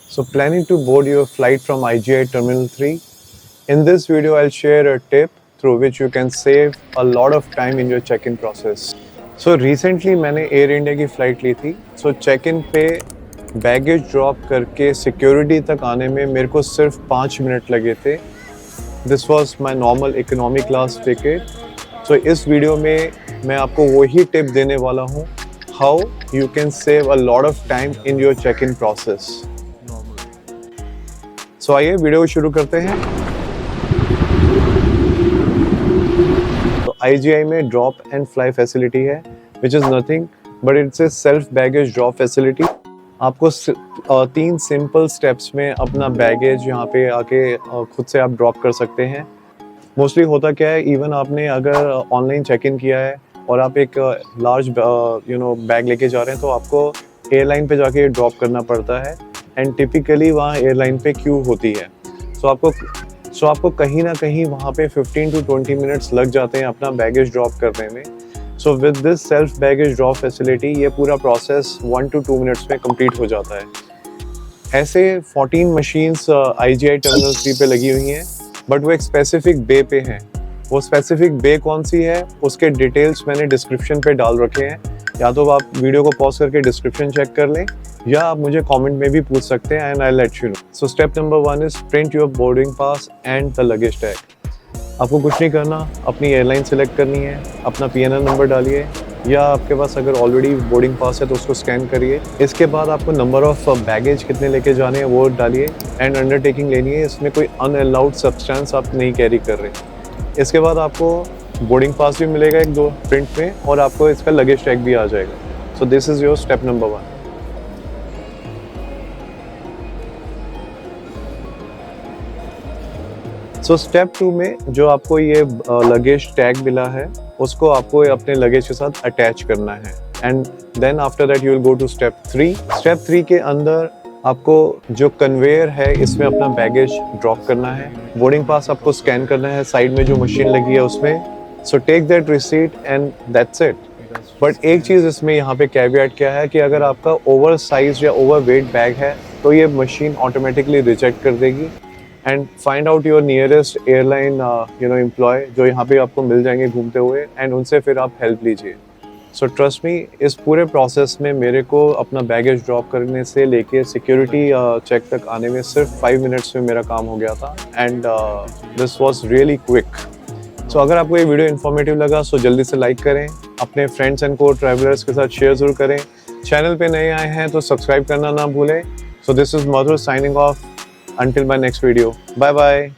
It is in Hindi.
So planning to board your flight from IGI Terminal 3. In this video, I'll share a tip through which you can save a lot of time in your check-in process. So recently मैंने एयर इंडिया की फ़्लाइट ली थी. So check-in पे बैगेज ड्रॉप करके सिक्योरिटी तक आने में मेरे को सिर्फ 5 मिनट लगे थे. This was my normal economy class ticket. So इस वीडियो में मैं आपको वही टिप देने वाला हूँ how you can save a lot of time in your check-in process. So आइए वीडियो को शुरू करते हैं. तो IGI में ड्रॉप एंड फ्लाई फैसिलिटी है which is nothing but it's a self baggage drop facility. आपको 3 सिंपल स्टेप्स में अपना बैगेज यहाँ पे आके खुद से आप ड्रॉप कर सकते हैं. मोस्टली होता क्या है, इवन आपने अगर ऑनलाइन चेक इन किया है और आप एक लार्ज बैग लेके जा रहे हैं तो आपको एयरलाइन पे जाके ड्रॉप करना पड़ता है एंड टिपिकली वहाँ एयरलाइन पे क्यू होती है. सो आपको कहीं ना कहीं वहाँ पे 15 to 20 मिनट्स लग जाते हैं अपना बैगेज ड्रॉप करने में. So with this self baggage drop facility ये पूरा प्रोसेस 1 to 2 मिनट्स में कंप्लीट हो जाता है. ऐसे 14 मशीन्स IGI टर्मिनल 3 पे लगी हुई हैं बट वो एक स्पेसिफिक बे पे हैं. वो स्पेसिफिक बे कौन सी है उसके डिटेल्स मैंने डिस्क्रिप्शन पे डाल रखे हैं. या तो आप वीडियो को पॉज करके डिस्क्रिप्शन चेक कर लें या आप मुझे कमेंट में भी पूछ सकते हैं and I let you know. So step number 1 is print your boarding pass and the luggage tag. आपको कुछ नहीं करना, अपनी एयरलाइन सेलेक्ट करनी है, अपना PNR नंबर डालिए या आपके पास अगर ऑलरेडी बोर्डिंग पास है तो उसको स्कैन करिए. इसके बाद आपको नंबर ऑफ बैगेज कितने लेके जाने हैं वो डालिए एंड अंडरटेकिंग लेनी है. इसमें कोई अनअलाउड सब्सटेंस आप नहीं कैरी कर रहे. इसके बाद आपको बोर्डिंग पास भी मिलेगा 1-2 प्रिंट में और आपको इसका लगेज टैग भी आ जाएगा. So this is your step number 1. So step 2 में जो आपको ये लगेज टैग मिला है उसको आपको अपने लगेज के साथ अटैच करना है and then after that you will go to step 3. Step 3 के अंदर आपको जो कन्वेयर है इसमें अपना बैगेज ड्रॉप करना है. बोर्डिंग पास आपको स्कैन करना है साइड में जो मशीन लगी है उसमें. So take that receipt and that's it. But एक चीज़ इसमें यहाँ पे कैविएट क्या है कि अगर आपका ओवर साइज या ओवर वेट बैग है तो ये मशीन ऑटोमेटिकली रिजेक्ट कर देगी. And find out your nearest airline employ जो यहाँ पे आपको मिल जाएंगे घूमते हुए एंड उनसे फिर आप हेल्प लीजिए. सो ट्रस्ट मी, इस पूरे प्रोसेस में मेरे को अपना बैगेज ड्रॉप करने से लेके सिक्योरिटी चेक तक आने में सिर्फ 5 मिनट्स में मेरा काम हो गया था and this was really quick. So अगर आपको ये वीडियो इन्फॉर्मेटिव लगा सो जल्दी से लाइक करें, अपने फ्रेंड्स एंड को ट्रैवलर्स के साथ शेयर ज़रूर करें. चैनल पे नए आए हैं तो सब्सक्राइब करना ना भूलें. So this is Madhur signing off. Until my next video. Bye bye.